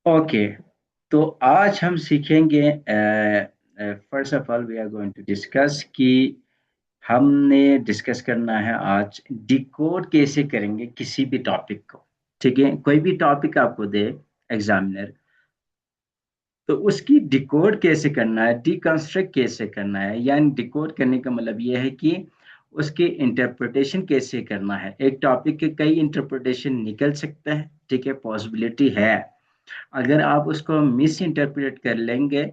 Okay. तो आज हम सीखेंगे, first of all we are going to discuss कि हमने डिस्कस करना है आज डिकोड कैसे करेंगे किसी भी टॉपिक को। ठीक है, कोई भी टॉपिक आपको दे एग्जामिनर, तो उसकी डिकोड कैसे करना है, डिकंस्ट्रक्ट कैसे करना है। यानी डिकोड करने का मतलब यह है कि उसके इंटरप्रिटेशन कैसे करना है। एक टॉपिक के कई इंटरप्रिटेशन निकल सकते हैं, ठीक है, पॉसिबिलिटी है। अगर आप उसको मिस इंटरप्रेट कर लेंगे,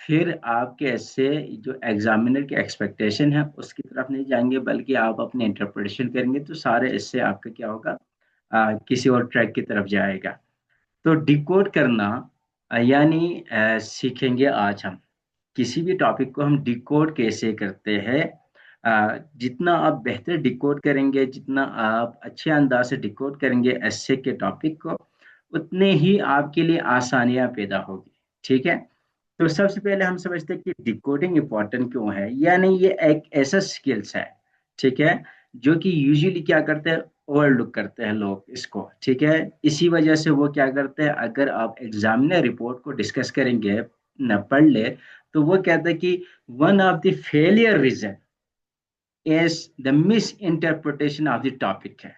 फिर आपके ऐसे जो एग्जामिनर की एक्सपेक्टेशन है उसकी तरफ नहीं जाएंगे, बल्कि आप अपने इंटरप्रिटेशन करेंगे तो सारे इससे आपका क्या होगा, किसी और ट्रैक की तरफ जाएगा। तो डिकोड करना यानी सीखेंगे आज हम किसी भी टॉपिक को हम डिकोड कैसे करते हैं। जितना आप बेहतर डिकोड करेंगे, जितना आप अच्छे अंदाज से डिकोड करेंगे ऐसे के टॉपिक को, उतने ही आपके लिए आसानियां पैदा होगी। ठीक है। तो सबसे पहले हम समझते हैं कि डिकोडिंग इंपॉर्टेंट क्यों है। यानी ये एक ऐसा स्किल्स है, ठीक है, जो कि यूजुअली क्या करते हैं, ओवरलुक करते हैं लोग इसको। ठीक है, इसी वजह से वो क्या करते हैं, अगर आप एग्जामिनर रिपोर्ट को डिस्कस करेंगे, न पढ़ ले, तो वो कहते हैं कि one of the failure reason is the misinterpretation of the topic है।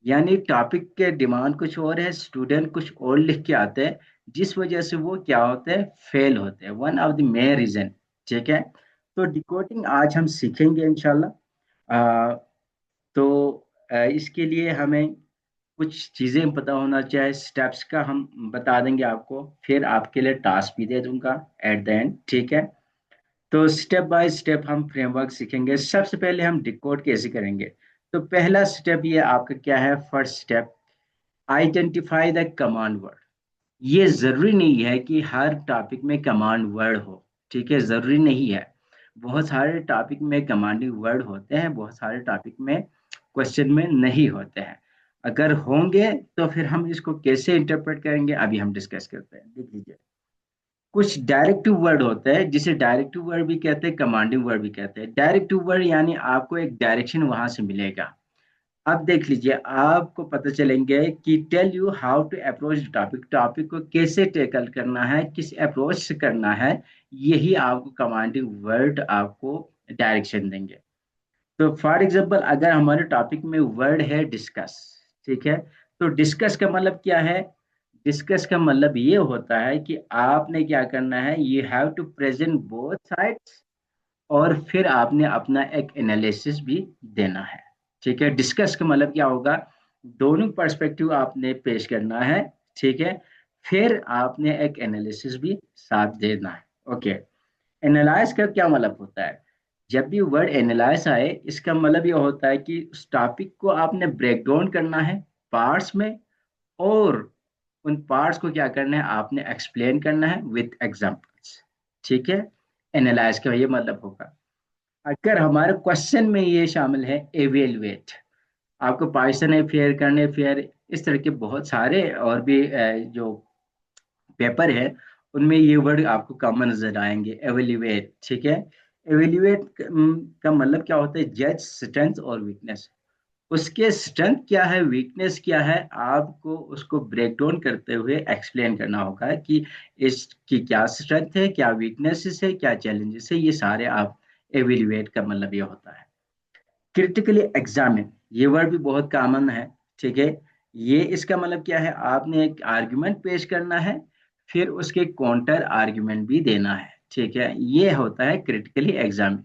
यानी टॉपिक के डिमांड कुछ और है, स्टूडेंट कुछ और लिख के आते हैं, जिस वजह से वो क्या होते हैं, फेल होते हैं। One of the main reason. ठीक है। तो डिकोडिंग आज हम सीखेंगे इंशाल्लाह। तो इसके लिए हमें कुछ चीजें पता होना चाहिए, स्टेप्स का हम बता देंगे आपको, फिर आपके लिए टास्क भी दे दूंगा एट द एंड। ठीक है। तो स्टेप बाय स्टेप हम फ्रेमवर्क सीखेंगे। सबसे पहले हम डिकोड कैसे करेंगे। तो पहला स्टेप ये आपका क्या है, first step, identify the command word. ये जरूरी नहीं है कि हर टॉपिक में कमांड वर्ड हो, ठीक है, जरूरी नहीं है। बहुत सारे टॉपिक में कमांडिंग वर्ड होते हैं, बहुत सारे टॉपिक में क्वेश्चन में नहीं होते हैं। अगर होंगे तो फिर हम इसको कैसे इंटरप्रेट करेंगे, अभी हम डिस्कस करते हैं। देख लीजिए, कुछ डायरेक्टिव वर्ड होते हैं जिसे डायरेक्टिव वर्ड भी कहते हैं, कमांडिंग वर्ड भी कहते हैं। डायरेक्टिव वर्ड यानी आपको एक डायरेक्शन वहां से मिलेगा। अब देख लीजिए, आपको पता चलेंगे कि tell you how to approach topic, topic को कैसे टेकल करना है, किस अप्रोच से करना है। यही आपको कमांडिंग वर्ड आपको डायरेक्शन देंगे। तो फॉर एग्जांपल, अगर हमारे टॉपिक में वर्ड है डिस्कस, ठीक है, तो डिस्कस का मतलब क्या है। डिस्कस का मतलब ये होता है कि आपने क्या करना है, you have to present both sides, और फिर आपने अपना एक एनालिसिस भी देना है। ठीक है, डिस्कस का मतलब क्या होगा, दोनों पर्सपेक्टिव आपने पेश करना है। ठीक है, फिर आपने एक एनालिसिस भी साथ देना है। ओके। एनालाइज का क्या मतलब होता है, जब भी वर्ड एनालाइज आए, इसका मतलब ये होता है कि उस टॉपिक को आपने ब्रेक डाउन करना है पार्ट्स में, और उन पार्ट्स को क्या करना है, आपने एक्सप्लेन करना है विथ एग्जांपल्स। ठीक है, एनालाइज का ये मतलब होगा। अगर हमारे क्वेश्चन में ये शामिल है एवेलुएट, आपको पाइथन है, फेयर करने फेयर, इस तरह के बहुत सारे और भी जो पेपर है, उनमें ये वर्ड आपको कॉमन नजर आएंगे, एवेल्युएट। ठीक है, एवेल्युएट का मतलब क्या होता है, जज स्ट्रेंथ और वीकनेस। उसके स्ट्रेंथ क्या है, वीकनेस क्या है, आपको उसको ब्रेक डाउन करते हुए एक्सप्लेन करना होगा कि इसकी क्या स्ट्रेंथ है, क्या वीकनेसेस है, क्या चैलेंजेस है। ये सारे आप, एवेल्युएट का मतलब ये होता है। क्रिटिकली एग्जामिन, ये वर्ड भी बहुत कॉमन है। ठीक है, ये इसका मतलब क्या है, आपने एक आर्गुमेंट पेश करना है, फिर उसके काउंटर आर्गुमेंट भी देना है। ठीक है, ये होता है critically examine.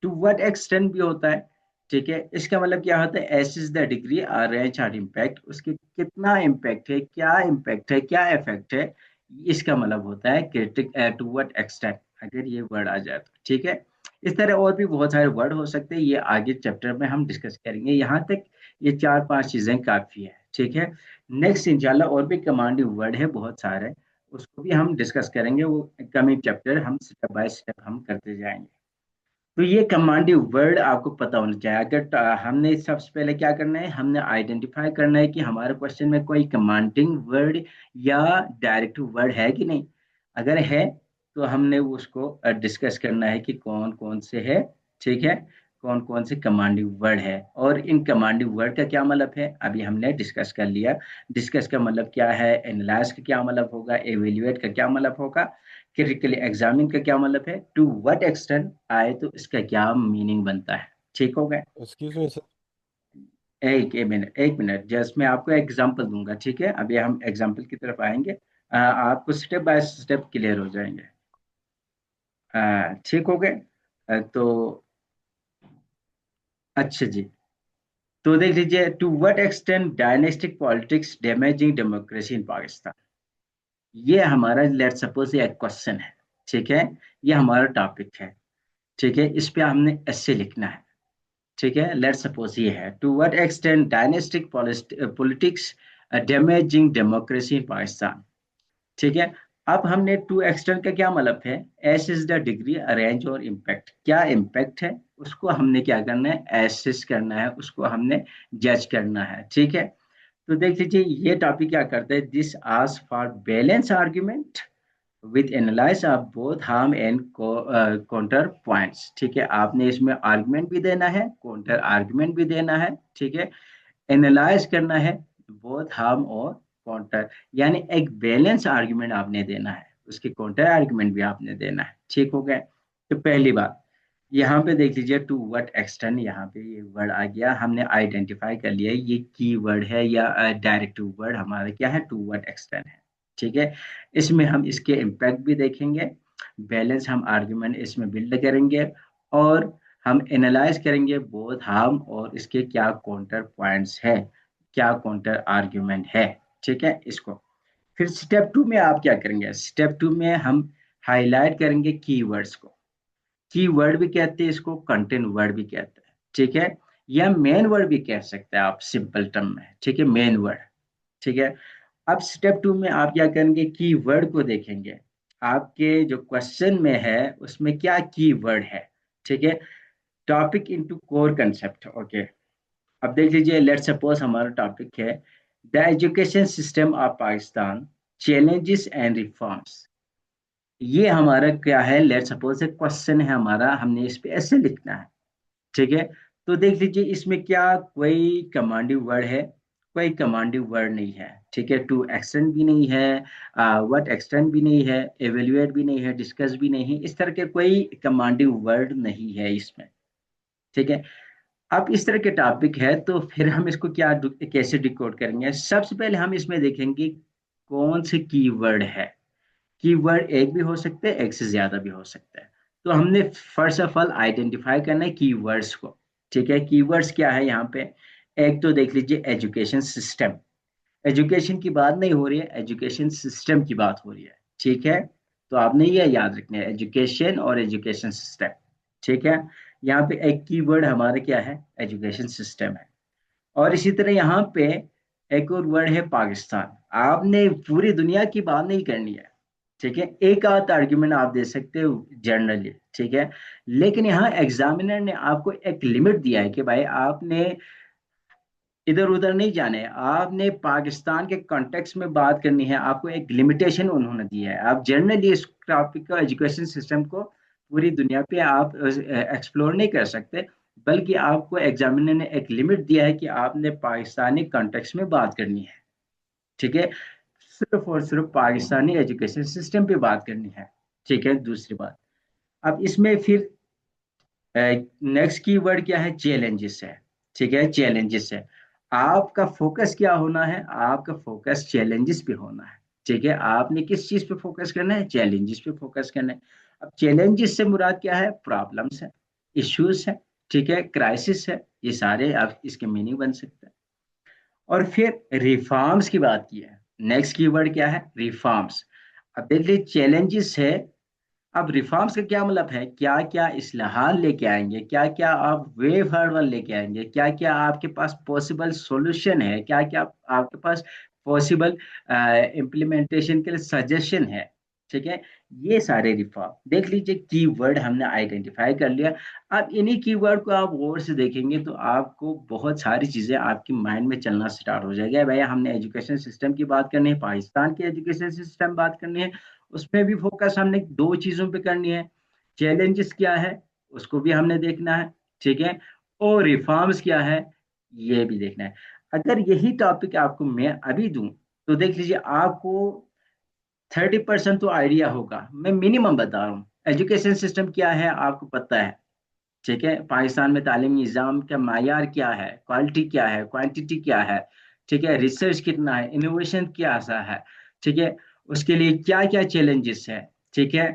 To what extent भी होता है। ठीक है, इसका मतलब क्या होता है, एस इज द डिग्री और रेंज और इम्पैक्ट, उसके कितना इम्पैक्ट है, क्या इम्पैक्ट है, क्या इफेक्ट है। इसका मतलब होता है क्रिटिक, टू व्हाट एक्सटेंट, अगर ये वर्ड आ जाए तो। ठीक है, इस तरह और भी बहुत सारे वर्ड हो सकते हैं, ये आगे चैप्टर में हम डिस्कस करेंगे। यहाँ तक ये चार पांच चीजें काफी है। ठीक है, नेक्स्ट इंशाल्लाह और भी कमांडिंग वर्ड है बहुत सारे, उसको भी हम डिस्कस करेंगे, वो कमिंग चैप्टर हम स्टेप बाय स्टेप हम करते जाएंगे। तो ये कमांडिंग वर्ड आपको पता होना चाहिए। अगर हमने सबसे पहले क्या करना है, हमने आइडेंटिफाई करना है कि हमारे क्वेश्चन में कोई कमांडिंग वर्ड या डायरेक्टिव वर्ड है कि नहीं। अगर है तो हमने उसको डिस्कस करना है कि कौन कौन से है। ठीक है, कौन कौन से कमांडिंग वर्ड है, और इन कमांडिंग वर्ड का क्या मतलब है अभी हमने डिस्कस कर लिया। डिस्कस का मतलब क्या है, एनालाइज का क्या मतलब होगा, एवेल्युएट का क्या मतलब होगा, क्रिटिकली एग्जामिन का क्या मतलब है, टू व्हाट एक्सटेंट आए तो इसका क्या मीनिंग बनता है। ठीक हो गया। Excuse me sir. एक मिनट जस्ट मैं आपको एग्जांपल दूंगा, ठीक है, अभी हम एग्जांपल की तरफ आएंगे। आपको स्टेप बाय स्टेप क्लियर हो जाएंगे। ठीक हो गए। तो अच्छा जी, तो देख लीजिए, to what extent dynastic politics damaging democracy in Pakistan. ये हमारा लेट्स सपोज ये एक क्वेश्चन है, ठीक है, ये हमारा टॉपिक है, ठीक है, इस पे हमने ऐसे लिखना है, ठीक है। लेट्स सपोज ये है, to what extent dynastic politics damaging democracy in Pakistan. ठीक है। अब हमने टू एक्सटेंट का क्या मतलब है, S is the degree, range और इम्पैक्ट, क्या इम्पैक्ट है उसको हमने क्या करना है, एसेस करना है, उसको हमने जज करना है, ठीक है। तो देख लीजिए ये टॉपिक क्या करता है, this ask for balance argument with analyse of both harm and counter points. ठीक है, आपने इसमें आर्गुमेंट भी देना है, काउंटर आर्गुमेंट भी देना है, ठीक है, एनालाइज करना है बोथ हार्म और काउंटर, यानी एक बैलेंस आर्गुमेंट आपने देना है, उसके काउंटर आर्गुमेंट भी आपने देना है। ठीक हो गया। तो पहली बात यहाँ पे देख लीजिए, टू वर्ड एक्सटर्न, यहाँ पे ये वर्ड आ गया, हमने आइडेंटिफाई कर लिया ये की वर्ड है या डायरेक्टिव वर्ड हमारा क्या है, टू वर्ड एक्सटर्न है। ठीक है, इसमें हम इसके इम्पैक्ट भी देखेंगे, बैलेंस हम आर्ग्यूमेंट इसमें बिल्ड करेंगे, और हम एनालाइज करेंगे बोथ हार्म और इसके क्या काउंटर पॉइंट्स है, क्या काउंटर आर्ग्यूमेंट है। ठीक है, इसको फिर स्टेप टू में आप क्या करेंगे, स्टेप टू में हम हाईलाइट करेंगे कीवर्ड्स को। कीवर्ड भी कहते हैं इसको, कंटेंट वर्ड भी कहते हैं, ठीक है, या मेन वर्ड भी कह सकते हैं आप सिंपल टर्म में, ठीक है, मेन वर्ड। ठीक है। अब स्टेप टू में आप क्या करेंगे, की वर्ड को देखेंगे, आपके जो क्वेश्चन में है उसमें क्या की वर्ड है। ठीक है, topic into core concept. Okay, अब देख लीजिए, लेट सपोज हमारा टॉपिक है the education system of Pakistan, challenges and reforms. ये हमारा क्या है, लेट सपोज एक क्वेश्चन है हमारा, हमने इस पे ऐसे लिखना है। ठीक है, तो देख लीजिए इसमें क्या कोई कमांडिंग वर्ड है, कोई कमांडिंग वर्ड नहीं है, ठीक है, टू एक्सटेंड भी नहीं है, व्हाट एक्सटेंड भी नहीं है, एवेल्युएट भी नहीं है, डिस्कस भी नहीं है, इस तरह के कोई कमांडिंग वर्ड नहीं है इसमें। ठीक है, अब इस तरह के टॉपिक है तो फिर हम इसको कैसे डिकोड करेंगे, सबसे पहले हम इसमें देखेंगे कौन से कीवर्ड है। कीवर्ड एक भी हो सकते हैं, एक से ज्यादा भी हो सकता है। तो हमने फर्स्ट ऑफ ऑल आइडेंटिफाई करना है कीवर्ड्स को। ठीक है, कीवर्ड्स क्या है यहाँ पे, एक तो देख लीजिए एजुकेशन सिस्टम, एजुकेशन की बात नहीं हो रही है, एजुकेशन सिस्टम की बात हो रही है। ठीक है, तो आपने ये याद रखना है, एजुकेशन और एजुकेशन सिस्टम। ठीक है, यहाँ पे एक कीवर्ड हमारा क्या है, एजुकेशन सिस्टम है। और इसी तरह यहाँ पे एक और वर्ड है पाकिस्तान, आपने पूरी दुनिया की बात नहीं करनी है। ठीक है, एक आध आर्ग्यूमेंट आप दे सकते हो जनरली, ठीक है, लेकिन यहाँ एग्जामिनर ने आपको एक लिमिट दिया है कि भाई आपने इधर उधर नहीं जाने, आपने पाकिस्तान के कॉन्टेक्स्ट में बात करनी है, आपको एक लिमिटेशन उन्होंने दिया है, आप जनरली इस टॉपिक का एजुकेशन सिस्टम को पूरी दुनिया पे आप एक्सप्लोर नहीं कर सकते, बल्कि आपको एग्जामिनर ने एक लिमिट दिया है कि आपने पाकिस्तानी कॉन्टेक्स्ट में बात करनी है। ठीक है, सिर्फ और सिर्फ पाकिस्तानी एजुकेशन सिस्टम पे बात करनी है। ठीक है, दूसरी बात, अब इसमें फिर नेक्स्ट कीवर्ड क्या है, चैलेंजेस है। ठीक है, चैलेंजेस है, आपका फोकस क्या होना है, आपका फोकस चैलेंजेस पे होना है। ठीक है, आपने किस चीज पे फोकस करना है, चैलेंजेस पे फोकस करना है। अब चैलेंजेस से मुराद क्या है, प्रॉब्लम्स है, इश्यूज है, ठीक है, क्राइसिस है, ये सारे आप इसके मीनिंग बन सकते हैं। और फिर रिफॉर्म्स की बात की है, नेक्स्ट कीवर्ड क्या है, रिफॉर्म्स। अब देख लीजिए चैलेंजेस है, अब रिफॉर्म्स का क्या मतलब है, क्या क्या इस्लाहात लेके आएंगे, क्या क्या आप वे फॉरवर्ड लेके आएंगे, क्या क्या आपके पास पॉसिबल सॉल्यूशन है, क्या क्या आपके पास पॉसिबल इम्प्लीमेंटेशन के लिए सजेशन है। ठीक है, ये सारे रिफॉर्म देख लीजिए, कीवर्ड हमने आइडेंटिफाई कर लिया। अब इन्हीं कीवर्ड को आप गौर से देखेंगे तो आपको बहुत सारी चीजें आपकी माइंड में चलना स्टार्ट हो जाएगा, भैया हमने एजुकेशन सिस्टम की बात करनी है, पाकिस्तान की एजुकेशन सिस्टम बात करनी है, उसमें भी फोकस हमने दो चीजों पे करनी है, चैलेंजेस क्या है उसको भी हमने देखना है, ठीक है, और रिफॉर्म्स क्या है ये भी देखना है। अगर यही टॉपिक आपको मैं अभी दूं तो देख लीजिए आपको 30% तो आइडिया होगा, मैं मिनिमम बता रहा हूँ। एजुकेशन सिस्टम क्या है आपको पता है, ठीक है, पाकिस्तान में तालीमी निज़ाम का मायार क्या है, क्वालिटी क्या है, क्वांटिटी क्या है, ठीक है, रिसर्च कितना है, इनोवेशन क्या सा है, ठीक है, उसके लिए क्या क्या चैलेंजेस है, ठीक है,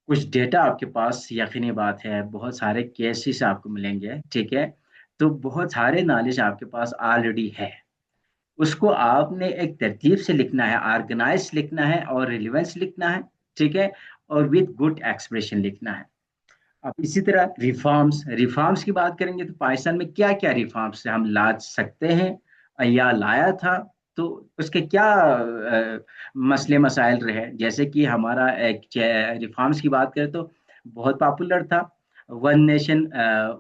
कुछ डेटा आपके पास, यकीनी बात है बहुत सारे केसेस आपको मिलेंगे, ठीक है, तो बहुत सारे नॉलेज आपके पास ऑलरेडी है, उसको आपने एक तरतीब से लिखना है, ऑर्गेनाइज लिखना है और रिलेवेंस लिखना है, ठीक है, और विद गुड एक्सप्रेशन लिखना है। अब इसी तरह रिफॉर्म्स, रिफॉर्म्स की बात करेंगे तो पाकिस्तान में क्या क्या रिफॉर्म्स हम ला सकते हैं या लाया था, तो उसके क्या मसले मसाइल रहे। जैसे कि हमारा एक रिफॉर्म्स की बात करें तो बहुत पॉपुलर था वन नेशन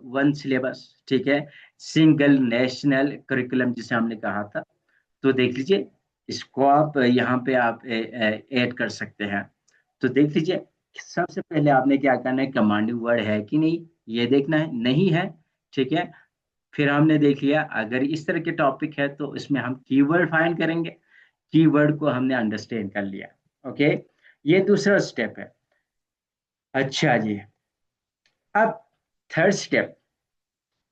वन सिलेबस, ठीक है, सिंगल नेशनल करिकुलम जिसे हमने कहा था। तो देख लीजिए इसको आप यहाँ पे आप ऐड कर सकते हैं। तो देख लीजिए सबसे पहले आपने क्या करना है, कमांडिंग वर्ड है कि नहीं ये देखना है, नहीं है, ठीक है, फिर हमने देख लिया अगर इस तरह के टॉपिक है तो इसमें हम कीवर्ड फाइंड करेंगे, कीवर्ड को हमने अंडरस्टैंड कर लिया। ओके, ये दूसरा स्टेप है। अच्छा जी, अब थर्ड स्टेप,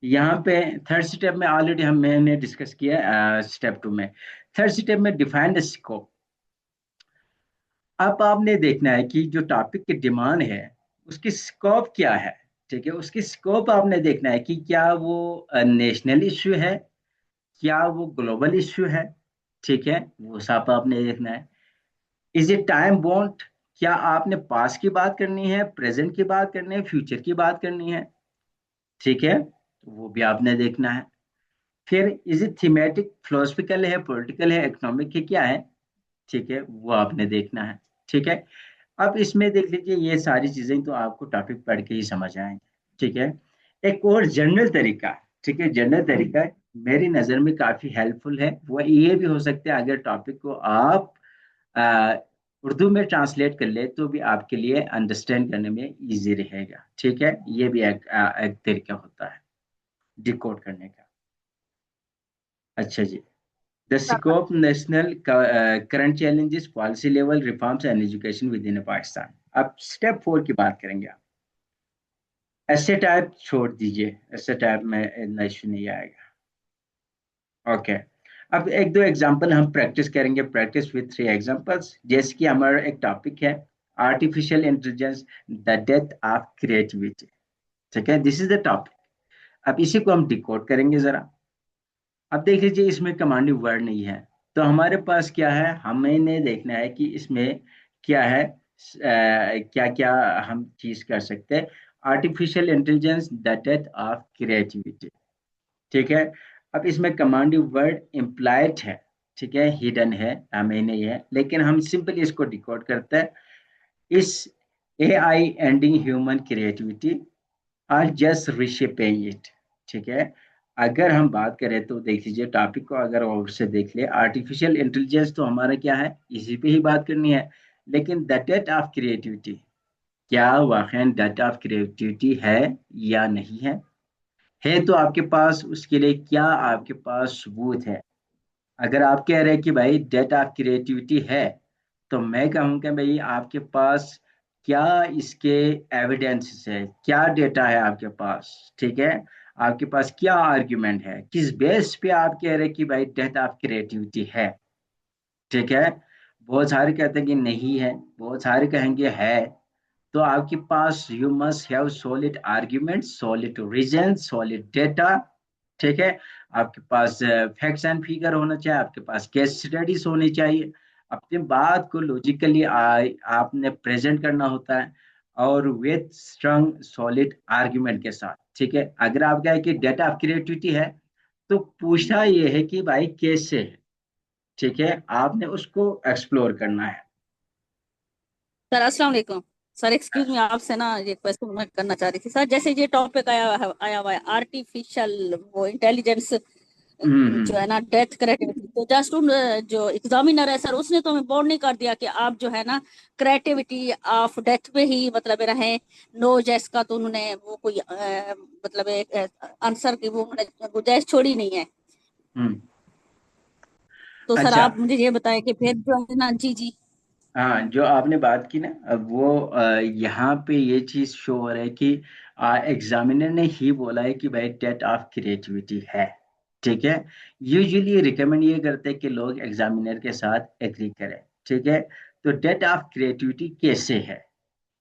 यहाँ पे थर्ड स्टेप में ऑलरेडी हम मैंने डिस्कस किया स्टेप टू में। थर्ड स्टेप में डिफाइन द स्कोप। अब आपने देखना है कि जो टॉपिक की डिमांड है उसकी स्कोप क्या है, ठीक है, उसकी स्कोप आपने देखना है कि क्या वो नेशनल इश्यू है, क्या वो ग्लोबल इश्यू है, ठीक है, वो सब आपने देखना है। इज इट टाइम बॉन्ड, क्या आपने पास की बात करनी है, प्रेजेंट की बात करनी है, फ्यूचर की बात करनी है, ठीक है, तो वो भी आपने देखना है। फिर इज इट थीमेटिक, फिलोसफिकल है, पॉलिटिकल है, इकोनॉमिक है, क्या है, ठीक है, वो आपने देखना है, ठीक है। अब इसमें देख लीजिए ये सारी चीजें तो आपको टॉपिक पढ़ के ही समझ आएंगे, ठीक है। एक और जनरल तरीका, ठीक है, जनरल तरीका मेरी नज़र में काफी हेल्पफुल है, वो ये भी हो सकता है अगर टॉपिक को आप आ, उर्दू में ट्रांसलेट कर ले तो भी आपके लिए अंडरस्टैंड करने में इजी रहेगा, ठीक है, ये भी एक तरीका होता है डिकोड करने का। अच्छा जी, the scope national current challenges, policy level reforms and education within Pakistan. अब स्टेप 4 की बात करेंगे आप। ऐसे टाइप छोड़ दीजिए, ऐसे टाइप में इतना इशू नहीं आएगा। ओके, अब एक दो एग्जांपल हम प्रैक्टिस करेंगे, प्रैक्टिस विद 3 एग्जांपल्स। जैसे कि हमारा एक टॉपिक है artificial intelligence, the death of creativity, ठीक है, दिस इज द टॉपिक। अब इसी को हम डिकोड करेंगे जरा। अब देख लीजिए इसमें कमांडिंग वर्ड नहीं है, तो हमारे पास क्या है, हमें देखना है कि इसमें क्या है, क्या क्या हम चीज कर सकते हैं। Artificial intelligence the death of creativity, ठीक है। अब इसमें कमांडिंग वर्ड इम्प्लाइड है, ठीक है, हिडन है, हमें नहीं है, लेकिन हम सिंपली इसको डिकोड करते हैं। इस AI ending human creativity are just reshaping it, ठीक है। अगर हम बात करें तो देख लीजिए टॉपिक को अगर और से देख ले, आर्टिफिशियल इंटेलिजेंस तो हमारा क्या है, इसी पे ही बात करनी है, लेकिन द डेट ऑफ क्रिएटिविटी, क्या वाकई डेट ऑफ क्रिएटिविटी है या नहीं है तो आपके पास उसके लिए क्या आपके पास सबूत है। अगर आप कह रहे हैं कि भाई डेट ऑफ क्रिएटिविटी है, तो मैं कहूँगा भाई आपके पास क्या इसके एविडेंस है, क्या डेटा है आपके पास, ठीक है, आपके पास क्या आर्ग्यूमेंट है, किस बेस पे आप कह रहे हैं कि भाई डेट ऑफ क्रिएटिविटी है, ठीक है। बहुत सारे कहते हैं कि नहीं है, बहुत सारे कहेंगे है। तो आपके पास you must have solid argument, solid reason, solid data, ठीक है। आपके पास फैक्ट्स एंड फिगर होना चाहिए, आपके पास केस स्टडीज होनी चाहिए। अपनी बात को लॉजिकली आपने प्रेजेंट करना होता है, और विथ स्ट्रांग सॉलिड आर्ग्यूमेंट के साथ, ठीक है। अगर आप कहें कि डेटा ऑफ क्रिएटिविटी है तो पूछना ये है कि भाई कैसे है, ठीक है, आपने उसको एक्सप्लोर करना है। सर अस्सलाम वालेकुम। सर एक्सक्यूज मी, आपसे ना ये क्वेश्चन मैं करना चाह रही थी सर। जैसे ये टॉपिक आया हुआ है आर्टिफिशियल वो इंटेलिजेंस, जो है ना डेथ क्रिएटिविटी, तो जस्ट जो एग्जामिनर है सर उसने तो हमें बोर्ड नहीं कर दिया कि आप जो है ना क्रिएटिविटी ऑफ डेथ पे ही मतलब रहे। नो जेस का तो उन्होंने वो कोई मतलब एक आंसर की वो उन्होंने गुंजाइश छोड़ी नहीं है। हम्म। तो सर अच्छा। आप मुझे ये बताएं कि फिर जो है ना, जी जी। हाँ, जो आपने बात की ना, अब वो यहाँ पे ये चीज शो हो रहा है कि एग्जामिनर ने ही बोला है कि भाई डेट ऑफ क्रिएटिविटी है। ठीक है। यूजुअली रिकमेंड ये करते हैं कि लोग एग्जामिनर के साथ एग्री करें। ठीक है। तो डेट ऑफ क्रिएटिविटी कैसे है?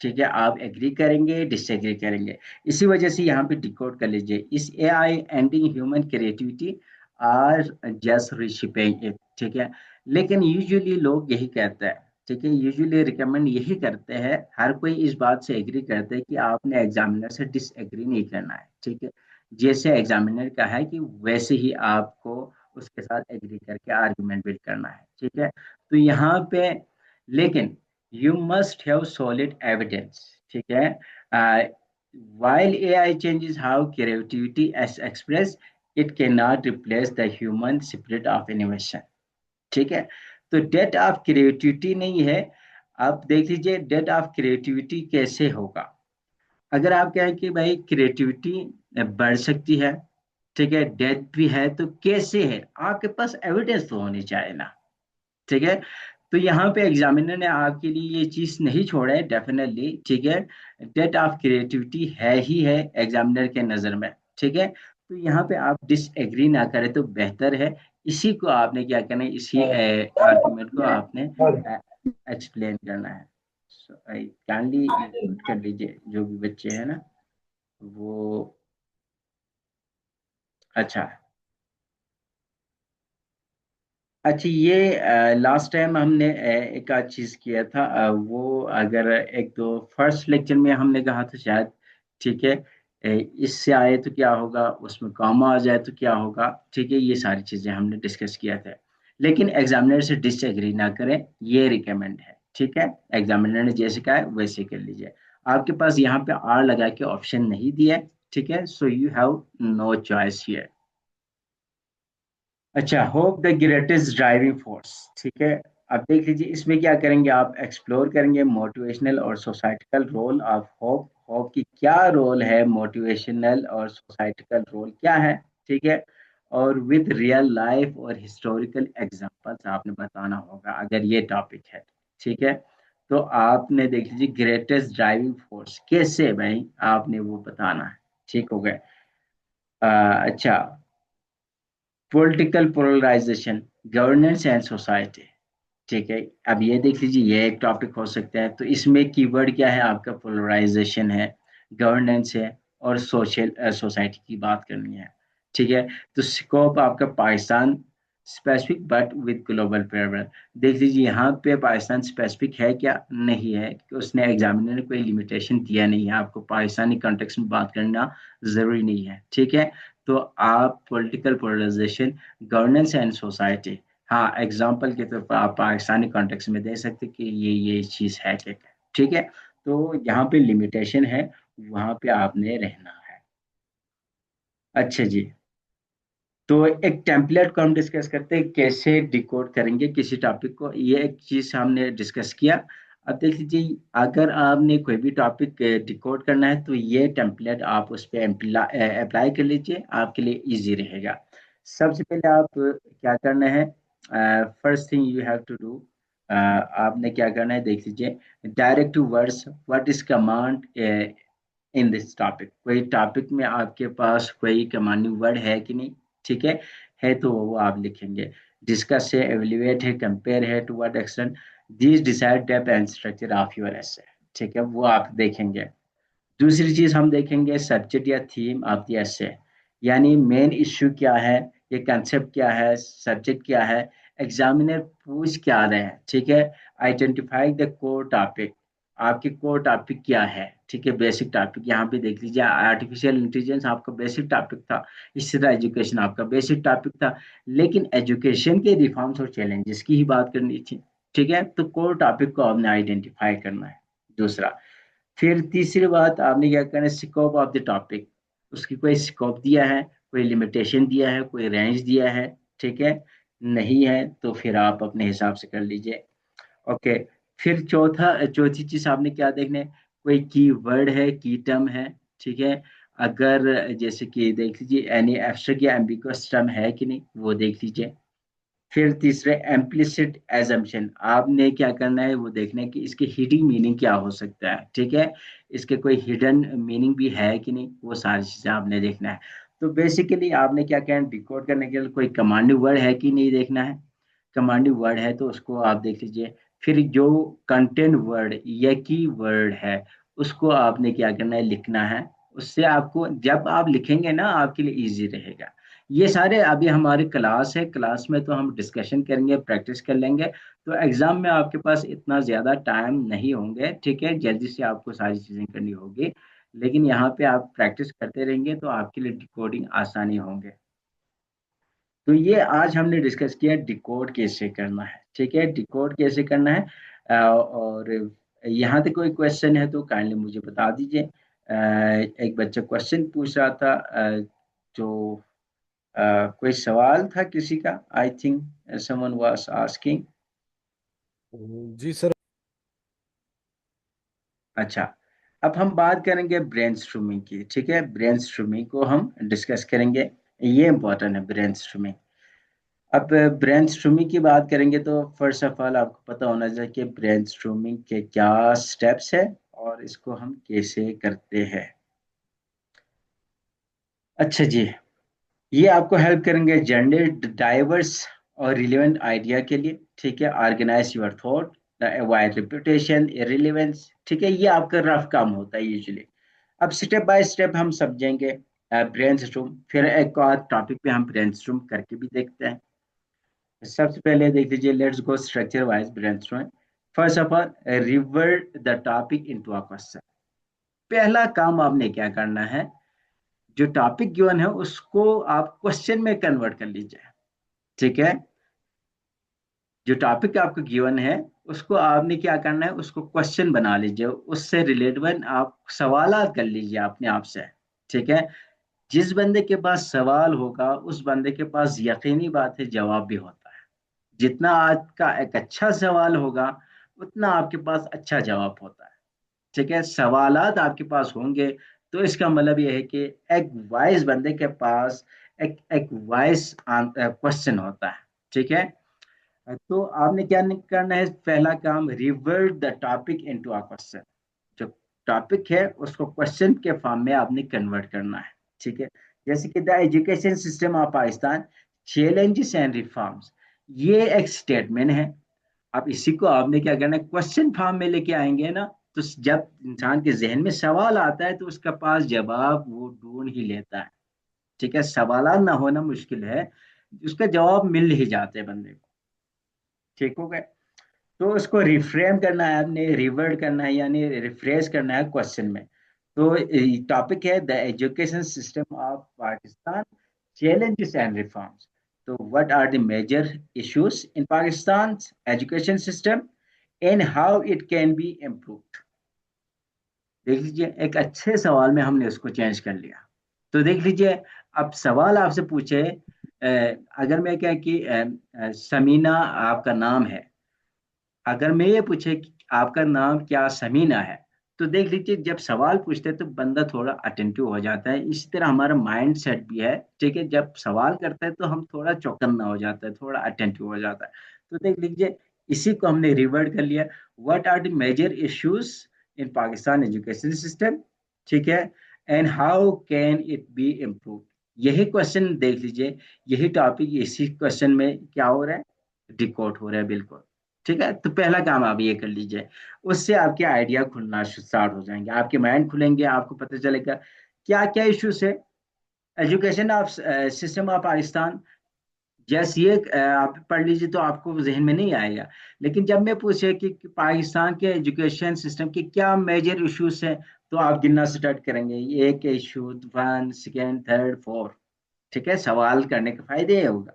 ठीक है, आप एग्री करेंगे डिसएग्री करेंगे। इसी वजह से यहाँ पे डिकोड कर लीजिए, इस AI ending human creativity are just reshaping it. ठीक है। लेकिन यूजुअली लोग यही कहते हैं। ठीक है, यूजुअली रिकमेंड यही करते हैं, हर कोई इस बात से एग्री करते हैं कि आपने एग्जामिनर से डिसएग्री नहीं करना है। ठीक है। जैसे एग्जामिनर का है कि वैसे ही आपको उसके साथ एग्री करके आर्गुमेंट बिल्ड करना है। ठीक है। तो यहाँ पे लेकिन you must have solid evidence. ठीक है। While AI changes how creativity is expressed, it cannot replace the human spirit of innovation. ठीक है। तो डेट ऑफ क्रिएटिविटी नहीं है। आप देख लीजिए डेट ऑफ क्रिएटिविटी कैसे होगा। अगर आप कहें कि भाई क्रिएटिविटी बढ़ सकती है, ठीक है, डेथ भी है, तो कैसे है? आपके पास एविडेंस तो होनी चाहिए ना। ठीक है। तो यहाँ पे एग्जामिनर ने आपके लिए ये चीज नहीं छोड़ा है, डेफिनेटली। ठीक है। डेट ऑफ क्रिएटिविटी है ही है एग्जामिनर के नजर में। ठीक है। तो यहाँ पे आप डिसएग्री ना करें तो बेहतर है। इसी को आपने क्या करना है, इसी आर्गुमेंट को आपने एक्सप्लेन करना है। काइंडली म्यूट कर लीजिए जो भी बच्चे हैं ना वो। अच्छा। अच्छा, ये लास्ट टाइम हमने एक आध चीज किया था, वो अगर एक दो फर्स्ट लेक्चर में हमने कहा था शायद। ठीक है। इससे आए तो क्या होगा, उसमें कॉमा आ जाए तो क्या होगा। ठीक है, ये सारी चीजें हमने डिस्कस किया था। लेकिन एग्जामिनर से डिसएग्री ना करें, ये रिकमेंड है। ठीक है। एग्जामिनर ने जैसे कहा है वैसे कर लीजिए। आपके पास यहाँ पे आर लगा के ऑप्शन नहीं दिया है। ठीक है, so you have no choice here. अच्छा, hope the greatest driving force. ठीक है। अब देख लीजिए इसमें क्या करेंगे, आप एक्सप्लोर करेंगे मोटिवेशनल और societal role of hope. Hope की क्या रोल है, मोटिवेशनल और सोसाइटिकल रोल क्या है। ठीक है। और विद रियल लाइफ और हिस्टोरिकल एग्जांपल्स आपने बताना होगा अगर ये टॉपिक है। ठीक है। तो आपने देख लीजिए ग्रेटेस्ट ड्राइविंग फोर्स कैसे भाई आपने वो बताना है। ठीक हो गया। अच्छा, political polarization, governance and society. ठीक है। अब ये देख लीजिए ये एक टॉपिक हो सकता है, तो इसमें कीवर्ड क्या है आपका, पोलराइजेशन है, गवर्नेंस है, और सोशल सोसाइटी की बात करनी है। ठीक है। तो स्कोप आपका Pakistan specific but with global favour. देख लीजिए यहाँ पे पाकिस्तान स्पेसिफिक है क्या, नहीं है, कि उसने एग्जामिनर ने कोई लिमिटेशन दिया नहीं है, आपको पाकिस्तानी कॉन्टेक्स्ट में बात करना जरूरी नहीं है। ठीक है। तो आप political polarization, governance and society, हाँ एग्जाम्पल के तौर पर आप पाकिस्तानी कॉन्टेक्स्ट में दे सकते कि ये चीज है क्या। ठीक है। तो यहाँ पे लिमिटेशन है, वहां पे आपने रहना है। अच्छा जी। तो एक टेम्पलेट को हम डिस्कस करते हैं कैसे डिकोड करेंगे किसी टॉपिक को, ये एक चीज हमने डिस्कस किया। अब देख लीजिए अगर आपने कोई भी टॉपिक डिकोड करना है तो ये टेम्पलेट आप उस पर अप्लाई कर लीजिए, आपके लिए इजी रहेगा। सबसे पहले आप क्या करना है, first thing you have to do, आपने क्या करना है देख लीजिए, direct to words, what is command in this topic. कोई टॉपिक में आपके पास कोई कमांडिंग वर्ड है कि नहीं। ठीक है तो वो आप लिखेंगे। डिस्कस है, एवेल्युएट है, कंपेयर है, to what extent this decide depth and structure of your essay. ठीक है, वो आप देखेंगे। दूसरी चीज हम देखेंगे सब्जेक्ट या थीम ऑफ द एसे, यानी मेन इश्यू क्या है, ये कंसेप्ट क्या है, सब्जेक्ट क्या है, एग्जामिनर पूछ क्या रहे हैं। ठीक है। आइडेंटिफाई द कोर टॉपिक, आपके कोर टॉपिक क्या है। ठीक है, बेसिक टॉपिक यहाँ पे देख लीजिए, आर्टिफिशियल इंटेलिजेंस आपका बेसिक टॉपिक था, इसी तरह एजुकेशन आपका बेसिक टॉपिक था, लेकिन एजुकेशन के रिफॉर्म्स और चैलेंजेस की ही बात करनी थी। ठीक है, तो कोर टॉपिक को आपने आइडेंटिफाई करना है। दूसरा, फिर तीसरी बात आपने क्या करना है, स्कोप ऑफ द टॉपिक, उसकी कोई स्कोप दिया है, कोई लिमिटेशन दिया है, कोई रेंज दिया है, ठीक है? नहीं है तो फिर आप अपने हिसाब से कर लीजिए। ओके। फिर चौथी चीज आपने क्या देखना है, कोई की वर्ड है, की टर्म है, ठीक है? अगर जैसे कि देख लीजिए एनी एब्स्ट्रैक्ट या एम्बिगुअस टर्म है कि नहीं, वो देख लीजिए। फिर तीसरे एम्प्लिसिट एजम्पशन, आपने क्या करना है वो देखना है कि इसके हिडन मीनिंग क्या हो सकता है, ठीक है? इसके कोई हिडन मीनिंग भी है कि नहीं, वो सारी चीजें आपने देखना है। तो बेसिकली आपने क्या कहना है, डिकोड करने के लिए कोई कमांडिंग वर्ड है कि नहीं देखना है। कमांडिंग वर्ड है तो उसको आप देख लीजिए। फिर जो कंटेंट वर्ड या की वर्ड है, उसको आपने क्या करना है, लिखना है। उससे आपको जब आप लिखेंगे ना, आपके लिए इजी रहेगा। ये सारे अभी हमारी क्लास है, क्लास में तो हम डिस्कशन करेंगे, प्रैक्टिस कर लेंगे। तो एग्जाम में आपके पास इतना ज्यादा टाइम नहीं होंगे, ठीक है? जल्दी से आपको सारी चीजें करनी होगी। लेकिन यहाँ पे आप प्रैक्टिस करते रहेंगे तो आपके लिए डिकोडिंग आसानी होंगे। तो ये आज हमने डिस्कस किया डिकोड कैसे करना है, ठीक है? डिकोड कैसे करना है। और यहाँ तक कोई क्वेश्चन है तो काइंडली मुझे बता दीजिए। एक बच्चा क्वेश्चन पूछ रहा था, जो कोई सवाल था किसी का, I think someone was asking. जी सर। अच्छा, अब हम बात करेंगे ब्रेनस्टॉर्मिंग की, ठीक है? ब्रेनस्टॉर्मिंग को हम डिस्कस करेंगे, ये इंपॉर्टेंट है ब्रेनस्टॉर्मिंग। अब ब्रेनस्टॉर्मिंग की बात करेंगे तो फर्स्ट ऑफ ऑल आपको पता होना चाहिए कि ब्रेनस्टॉर्मिंग के क्या स्टेप्स है और इसको हम कैसे करते हैं। अच्छा जी, ये आपको हेल्प करेंगे जनरेट डाइवर्स और रिलेवेंट आइडिया के लिए, ठीक है? Organize your thought, avoid repetition, irrelevance, ठीक है? ये आपका रफ काम होता है यूजुअली। अब स्टेप बाय स्टेप हम समझेंगे ब्रेनस्टॉर्म, फिर एक और टॉपिक पे हम ब्रेनस्टॉर्म करके भी देखते हैं। सबसे पहले देख लीजिए, let's go structure wise brainstorm. First of all, revert the topic into a question. पहला काम आपने क्या करना है, जो टॉपिक गिवन है उसको आप क्वेश्चन में कन्वर्ट कर लीजिए, ठीक है? जो टॉपिक आपको गिवन है उसको आपने क्या करना है, उसको क्वेश्चन बना लीजिए, उससे रिलेटेबल आप सवालात कर लीजिए अपने आप से, ठीक है? जिस बंदे के पास सवाल होगा उस बंदे के पास यकीनी बात है जवाब भी होता है। जितना आपका एक अच्छा सवाल होगा उतना आपके पास अच्छा जवाब होता है, ठीक है? सवालात आपके पास होंगे तो इसका मतलब यह है कि एक वाइज बंदे के पास एक एक वाइज क्वेश्चन होता है, ठीक है? तो आपने क्या करना है, पहला काम, revert the topic into a question. जो टॉपिक है उसको क्वेश्चन के फॉर्म में आपने कन्वर्ट करना है, ठीक है? जैसे कि the education system of Pakistan, challenges and reforms, ये एक स्टेटमेंट है। अब इसी को आपने क्या करना है, क्वेश्चन फॉर्म में लेके आएंगे ना, तो जब इंसान के जहन में सवाल आता है तो उसका पास जवाब वो ढूंढ ही लेता है, ठीक है? सवाल ना होना मुश्किल है, उसका जवाब मिल ही जाते हैं बंदे को, ठीक हो गए? तो उसको रिफ्रेम करना है आपने, रिवर्ट करना है, यानी रिफ्रेश करना है क्वेश्चन में। तो टॉपिक है the education system of Pakistan, challenges and reforms. So what are the major issues in Pakistan's education system and how it can be improved? देख लीजिए, एक अच्छे सवाल में हमने उसको चेंज कर लिया। तो देख लीजिए, अब सवाल आपसे पूछे, अगर मैं क्या कि समीना आपका नाम है, अगर मैं ये पूछे कि आपका नाम क्या समीना है, तो देख लीजिए जब सवाल पूछते हैं तो बंदा थोड़ा अटेंटिव हो जाता है। इसी तरह हमारा माइंड सेट भी है, ठीक है? जब सवाल करता है तो हम थोड़ा चौकन्ना हो जाता है, थोड़ा अटेंटिव हो जाता है। तो देख लीजिए, इसी को हमने रिवर्ट कर लिया। What are the major issues in Pakistan education system, ठीक है? And how can it be improve. यही क्वेश्चन देख लीजिए, यही टॉपिक इसी क्वेश्चन में क्या हो रहा है, डिकोड हो रहा है, बिल्कुल। ठीक है, तो पहला काम आप ये कर लीजिए, उससे आपके आइडिया खुलना स्टार्ट हो जाएंगे, आपके माइंड खुलेंगे, आपको पता चलेगा क्या क्या इश्यूज है education of system of Pakistan. जैसे ये आप पढ़ लीजिए तो आपको जहन में नहीं आएगा। लेकिन जब मैं पूछे कि पाकिस्तान के एजुकेशन सिस्टम के क्या मेजर इश्यूज हैं, तो आप गिनना स्टार्ट करेंगे, एक issue, one, second, third, fourth, ठीक है? सवाल करने के फायदे ये होगा,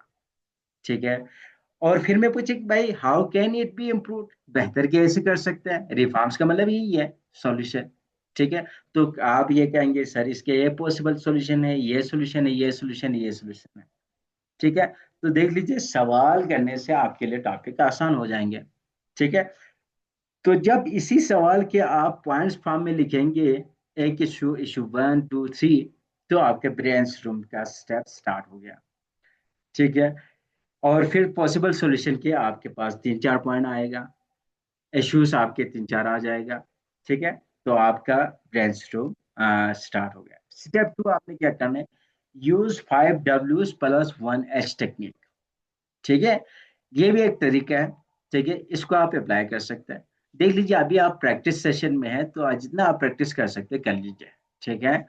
ठीक है? और फिर मैं पूछे कि भाई how can it be improve, बेहतर कैसे कर सकते हैं? रिफॉर्म्स का मतलब यही है, सॉल्यूशन। ठीक है। तो आप ये कहेंगे सर इसके ये पॉसिबल सॉल्यूशन है, ये सॉल्यूशन है, ये सॉल्यूशन है, ये सॉल्यूशन है। ठीक है। तो देख लीजिए सवाल करने से आपके लिए टॉपिक आसान हो जाएंगे। ठीक है। तो जब इसी सवाल के आप पॉइंट्स फॉर्म में लिखेंगे, एक इशू, इशू 1 2 3, तो आपके ब्रेन स्ट्रोम का स्टेप स्टार्ट हो गया। ठीक है। और फिर पॉसिबल सॉल्यूशन के आपके पास 3 4 पॉइंट आएगा, इश्यूज आपके 3 4 आ जाएगा। ठीक है। तो आपका ब्रेन स्ट्रोम स्टार्ट हो गया। स्टेप 2 आपने क्या करना है, यूज 5W+1H टेक्निक। ठीक है। ये भी एक तरीका है। ठीक है, इसको आप अप्लाई कर सकते हैं। देख लीजिए अभी आप प्रैक्टिस सेशन में है, तो आज जितना आप प्रैक्टिस कर सकते हैं कर लीजिए। ठीक है।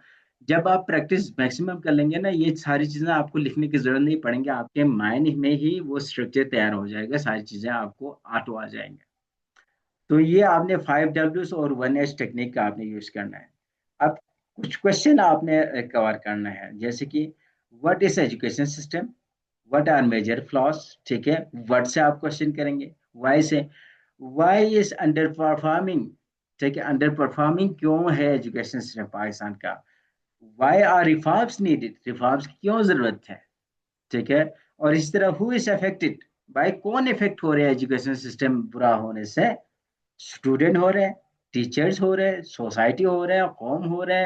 जब आप प्रैक्टिस मैक्सिमम कर लेंगे ना, ये सारी चीजें आपको लिखने की जरूरत नहीं पड़ेंगे, आपके माइंड में ही वो स्ट्रक्चर तैयार हो जाएगा, सारी चीजें आपको ऑटो आ जाएंगे। तो ये आपने 5W और 1H टेक्निक का आपने यूज करना है। अब कुछ क्वेश्चन आपने कवर करना है, जैसे कि what is education system, what are major flaws. ठीक है, व्हाट से आप क्वेश्चन करेंगे, वाई से, वाई इज अंडर परफॉर्मिंग। ठीक है, अंडर परफॉर्मिंग क्यों है एजुकेशन सिस्टम पाकिस्तान का, why are reforms needed, reforms की क्यों जरूरत है। ठीक है। और इस तरह हु इज अफेक्टेड, भाई कौन इफेक्ट हो रहा है एजुकेशन सिस्टम बुरा होने से, स्टूडेंट हो रहे हैं, टीचर्स हो रहे हैं, सोसाइटी हो रहा है, कौम हो रहा है,